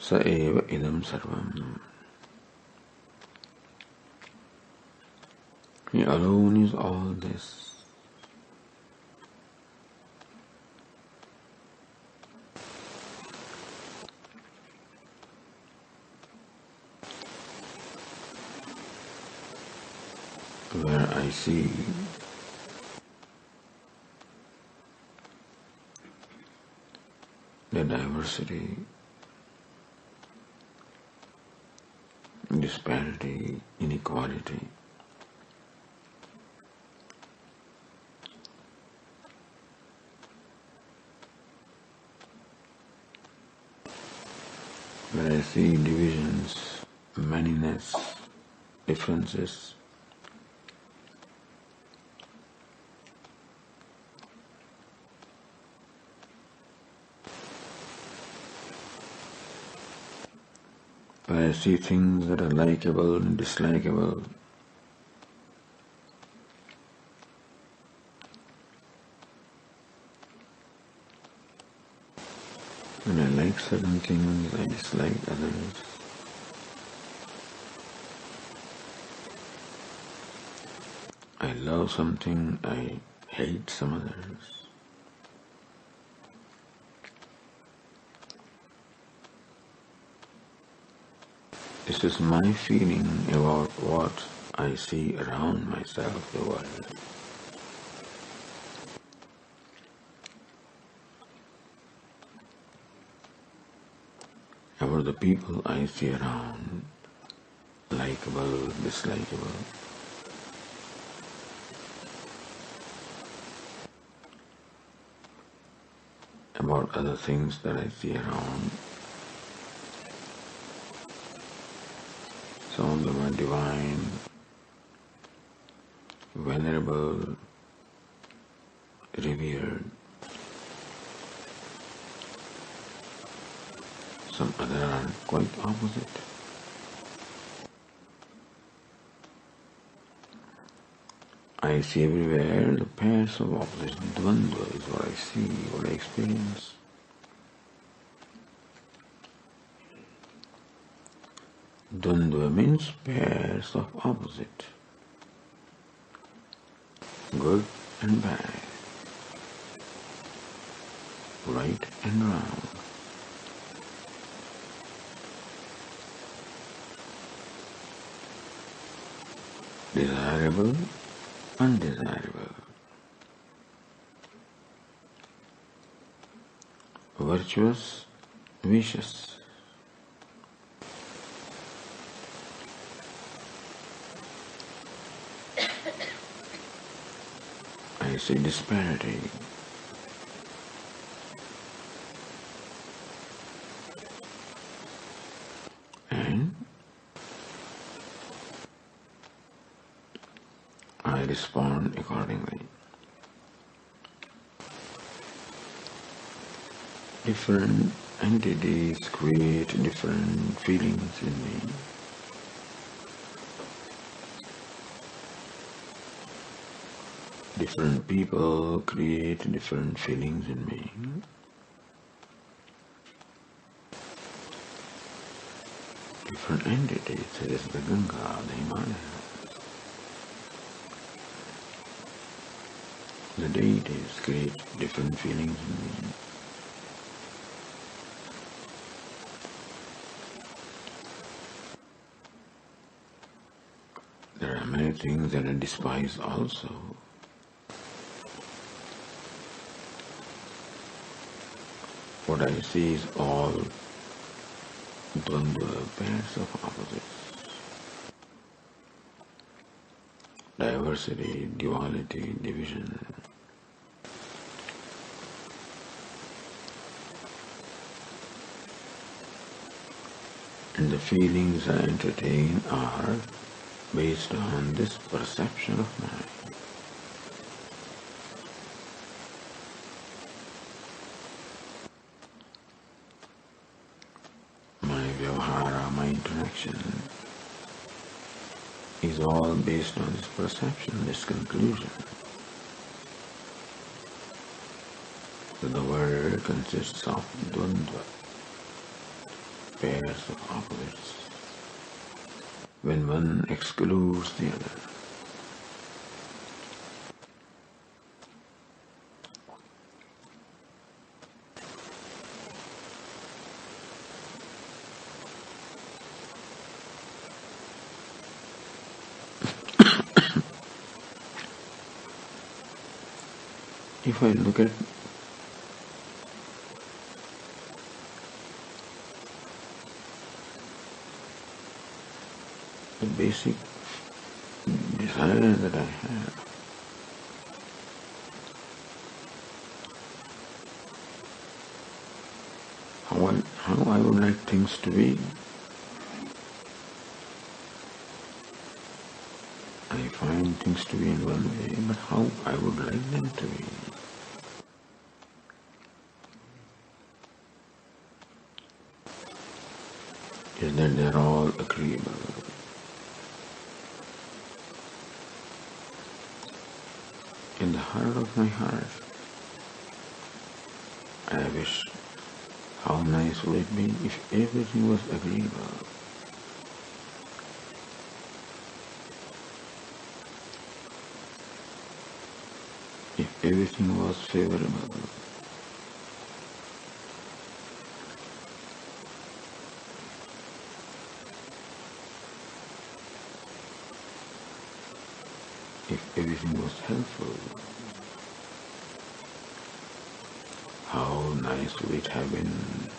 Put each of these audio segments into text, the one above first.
Sa eva idam sarvam. He alone is all this. Where I see the diversity, disparity, inequality, where I see divisions, manyness, differences, where I see things that are likable and dislikable, when I like certain things, I dislike others. I love something, I hate some others. This is my feeling about what I see around myself, the world. About the people I see around, likable, dislikable. About other things that I see around. Some of them are divine, venerable, revered. Some other are quite opposite. I see everywhere the pairs of opposites, dvandva is what I see, what I experience. Dvandva means pairs of opposite, good and bad, right and wrong. Desirable, undesirable, virtuous, vicious. I see disparity. And I respond accordingly. Different entities create different feelings in me. Different people create different feelings in me. Different entities, such as the Ganga, the Himalayas, the deities create different feelings in me. There are many things that I despise also. What I see is all dvandva, pairs of opposites. Diversity, duality, division. And the feelings I entertain are based on this perception of mine. My interaction is all based on this perception, this conclusion. So the world consists of dvandva. pairs of opposites when one excludes the other. If I look at the basic desire that I have, how I would like things to be, I find things to be in one way, but how I would like them to be. Is that they're all agreeable. In the heart of my heart, I wish, how nice would it be if everything was agreeable. If everything was favorable. If everything was helpful, how nice would it have been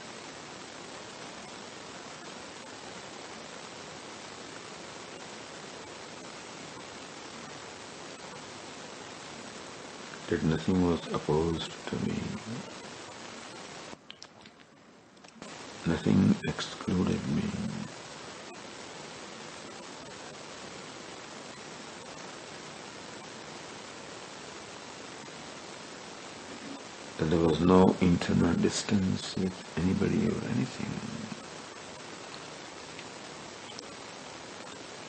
that nothing was opposed to me, nothing excluded me. That there was no internal distance with anybody or anything.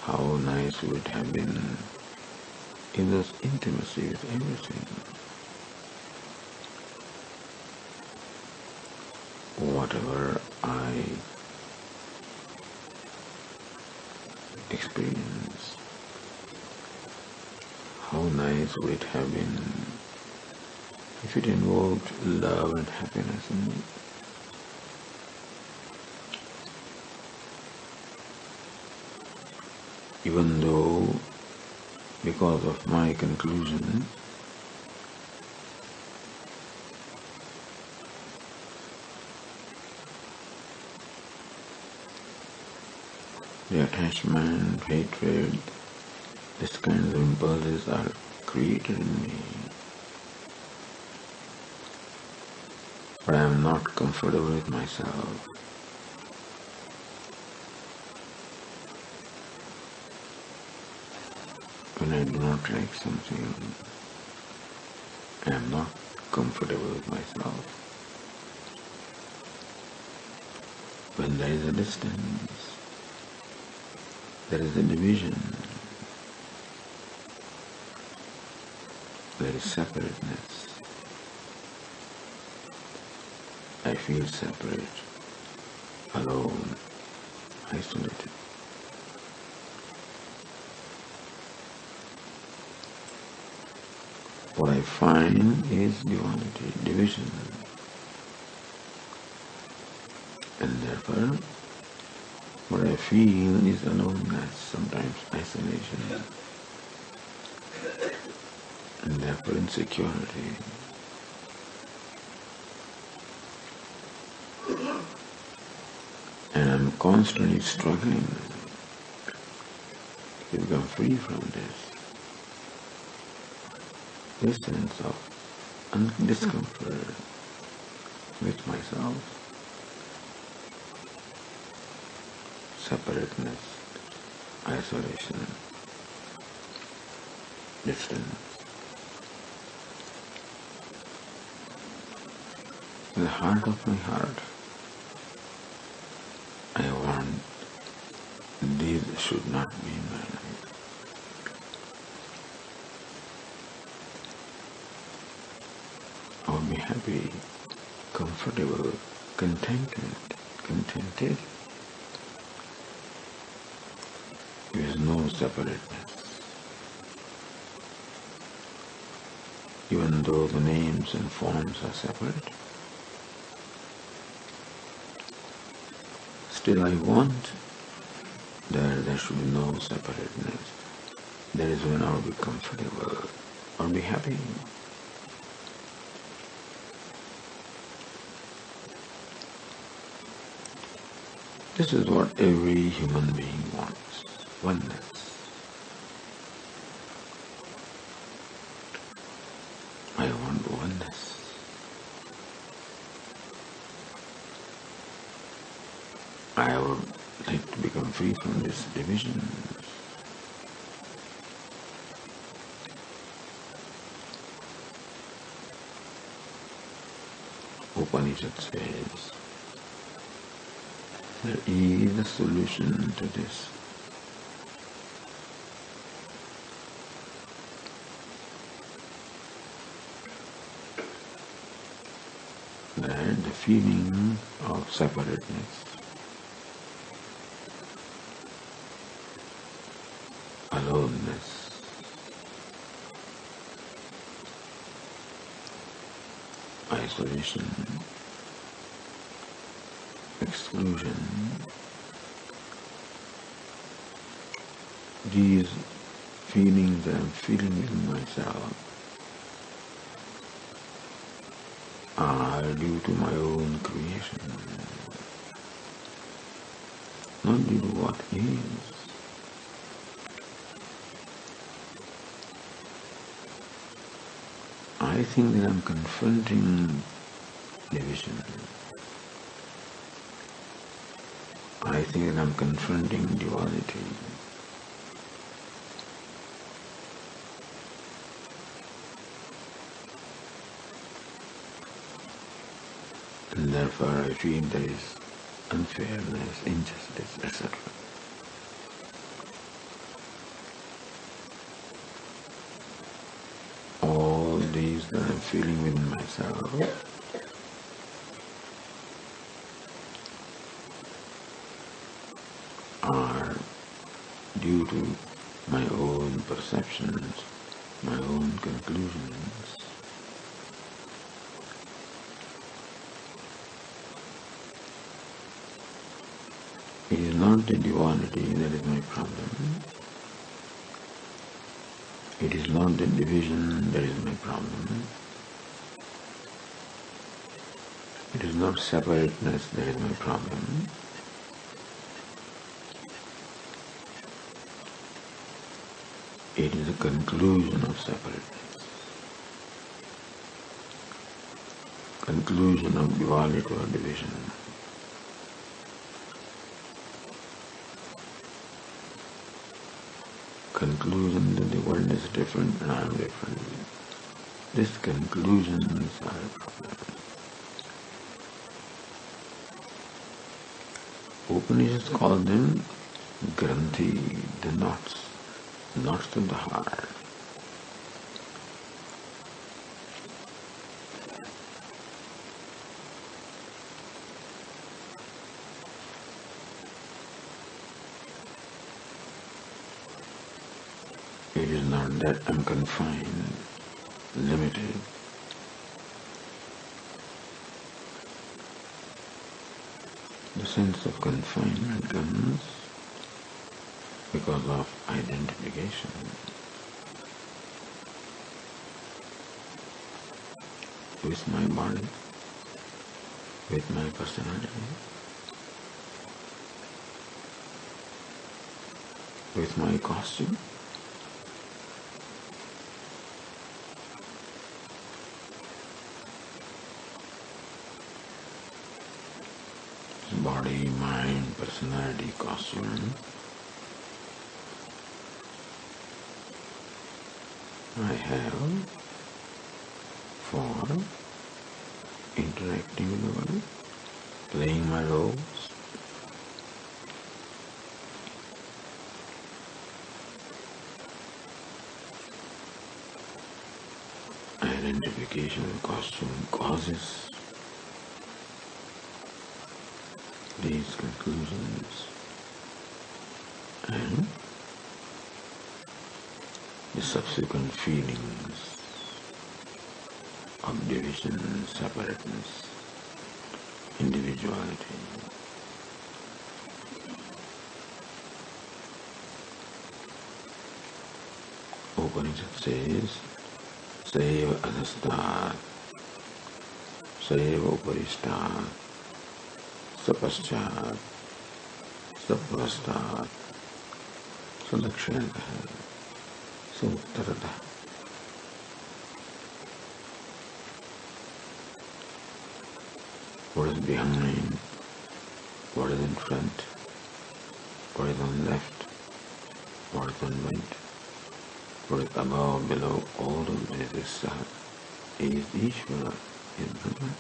How nice would it have been if there was intimacy with everything. Whatever I experience, how nice would it have been if it involved love and happiness in me. Even though, because of my conclusion, the attachment, hatred, this kind of impulses are created in me. But I am not comfortable with myself. When I do not like something, I am not comfortable with myself. When there is a distance, there is a division, there is separateness. I feel separate, alone, isolated. What I find is duality, division. And therefore, what I feel is aloneness, sometimes isolation, and therefore insecurity. And I'm constantly struggling to become free from this sense of discomfort with myself, separateness, isolation, distance. In the heart of my heart, I want these should not be in my life. I would be happy, comfortable, contented separateness. Even though the names and forms are separate, still I want that there should be no separateness. That is when I will be comfortable, I will be happy. This is what every human being wants, oneness. I want oneness. I would like to become free from this division. Upanishad says, there is a solution to this. That the feeling of separateness, aloneness, isolation, exclusion, these feelings that I'm feeling in myself are due to my own creation, not due to what is. I think that I'm confronting division. I think that I'm confronting duality. And therefore I feel there is unfairness, injustice, etc. All these that I'm feeling within myself are due to my own perceptions, my own conclusions. It is not the duality that is my problem. It is not the division that is my problem. It is not separateness that is my problem. It is a conclusion of separateness, conclusion of duality or division. Conclusion that the world is different and I am different. These conclusions are a problem. Upanishads call them granthi, the knots of the heart. It is not that I'm confined, limited. The sense of confinement comes because of identification. With my body, with my personality, with my costume. Body, mind, personality, costume. I have for interacting with the world, playing my roles. Identification with costume causes these conclusions, and the subsequent feelings of division, separateness, individuality. Upanishad says, Sayeva adhastat, Sayeva uparistat, Sapaschat, Saprastat, Sadakshinatah, Sauttaratah. What is behind, what is in front, what is on left, what is on right, what is above, below, all of this is Sat, is Ishvara, is Brahman.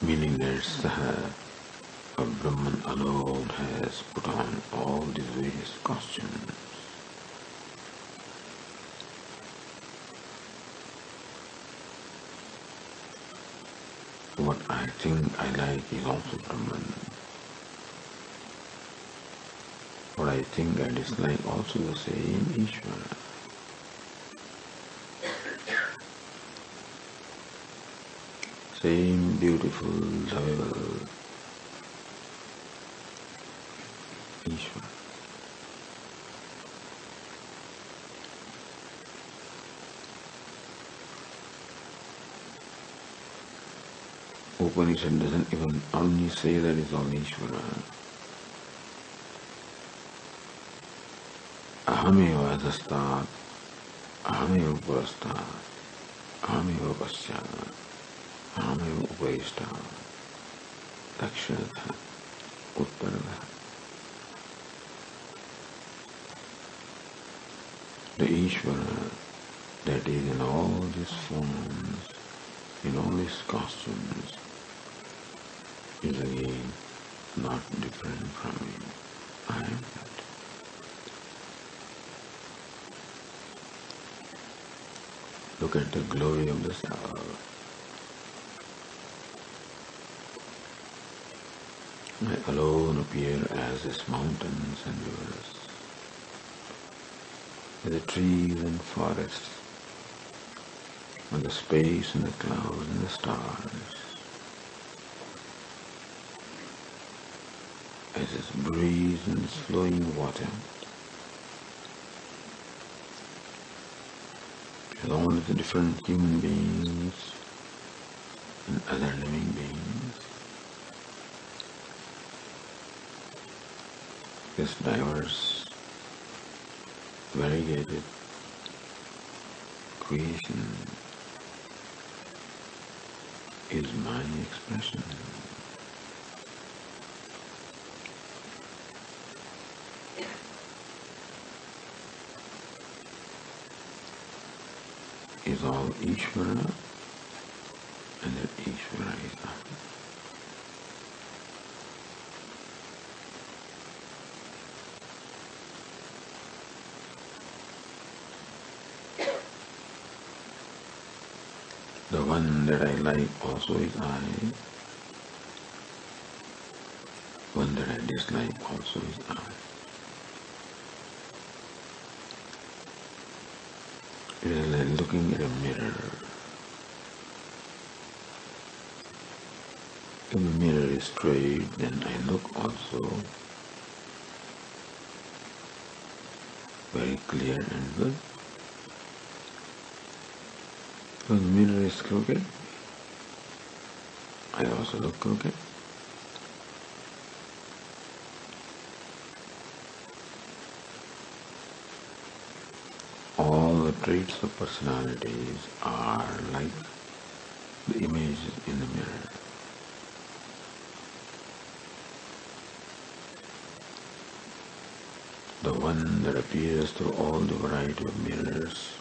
Meaning that Saha of Brahman alone has put on all these various costumes. What I think I like is also Brahman. What I think I dislike also the same Ishvara. Same beautiful, lovable Ishvara. Upanishad doesn't even only say that it's all Ishvara. Ahameva adhastat, ahameva upastat, ahameva paschat, ahameva uparistat, dakshinatha, uttaratha. The Ishvara that is in all these forms, in all these costumes, is again not different from me. I am that. Look at the glory of the self. I alone appear as these mountains and rivers, with the trees and forests, with the space and the clouds and the stars, as this breeze and this flowing water, as all of the different human beings and other living beings. This diverse, variegated creation is my expression. Is all Ishvara, and that Ishvara is I. The one that I like also is I. One that I dislike also is I. It is like looking at a mirror. If the mirror is straight, then I look also very clear and good. If the mirror is crooked, I also look crooked. All the traits of personalities are like the images in the mirror. The one that appears through all the variety of mirrors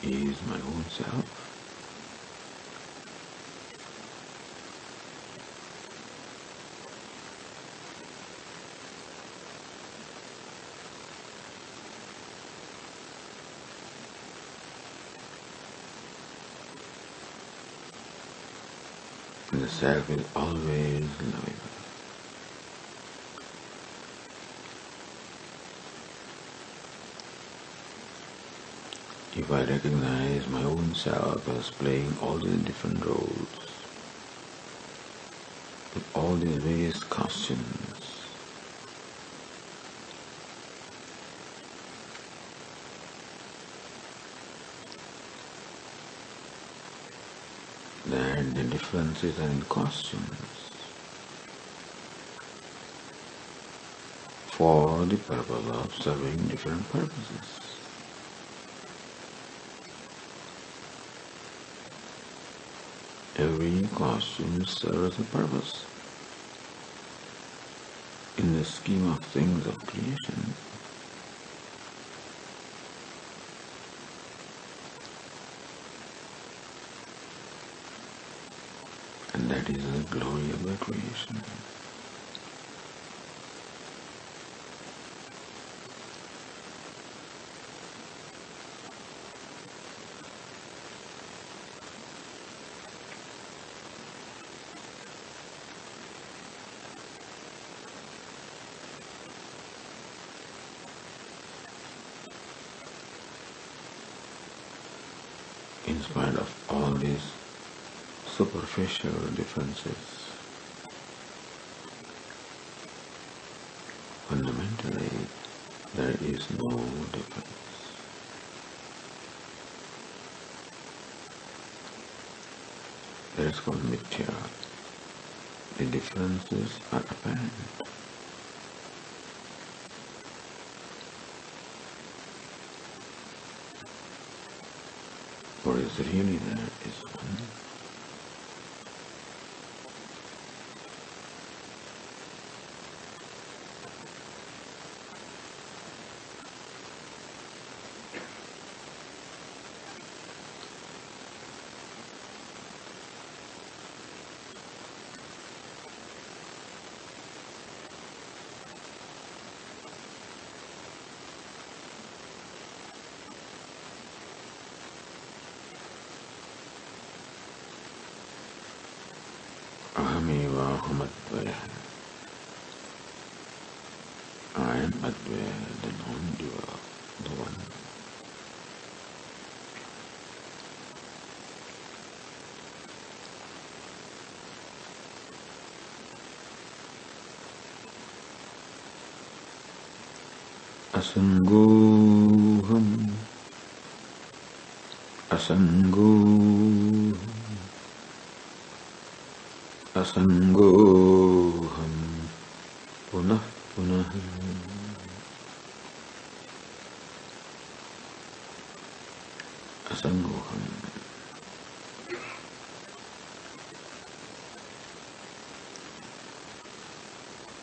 is my own self. And the self is always loving. If I recognize my own self as playing all these different roles, with all these various costumes, then the differences are in costumes for the purpose of serving different purposes. Every costume serves a purpose in the scheme of things of creation. And that is the glory of the creation. In spite of all these superficial differences, fundamentally there is no difference. That is called mithya. The differences are apparent. What is really there is one. Ahameva Hamadvaya. I am Advaya, the non-dual, the one. Asangoham, asangoham, asangoham, punah punah. Asangoham.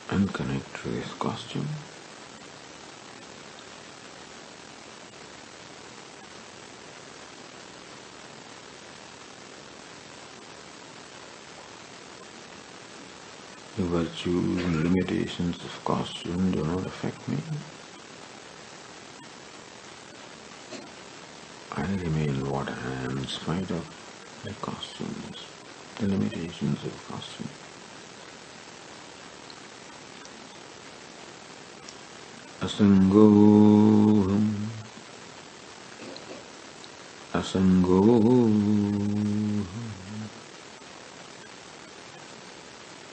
And connect to this costume. The virtues and limitations of costume do not affect me. I remain what I am in spite of the costumes, the limitations of costume. Asangoham, asangoham,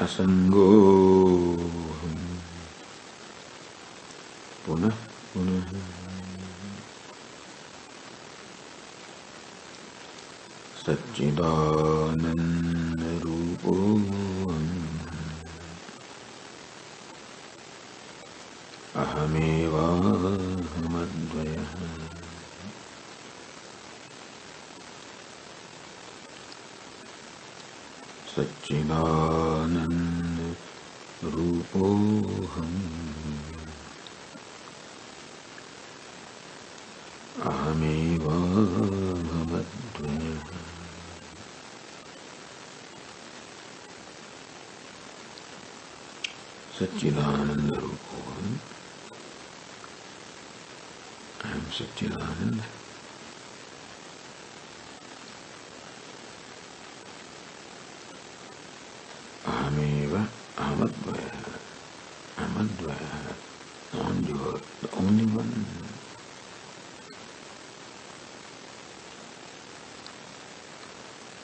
asangoham, punah punah. Satchidananda Rupam Ahameva Hamadvaya. Satchidananda Rupam Ahameva Hamadvaya. Satchidananda Rupam. I am Satchidananda.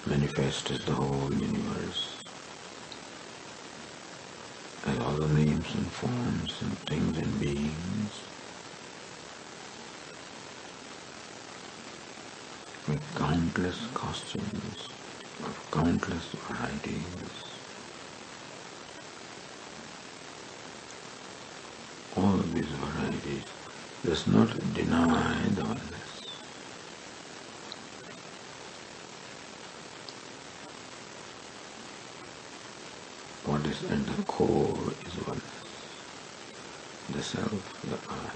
manifest as the whole universe, as all the names and forms and things and beings, with countless costumes of countless varieties. All of these varieties does not deny the oneness. What is at the core is oneness, the self, the I.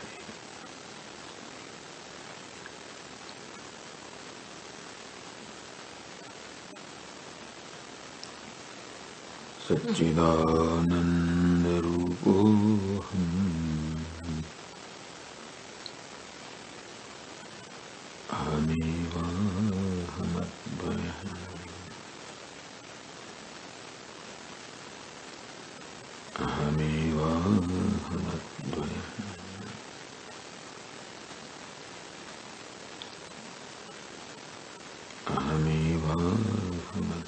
Satchidananda Rupoham Ahamivahamadvayam Ahamivahamadvayam Ahamivahamadvayam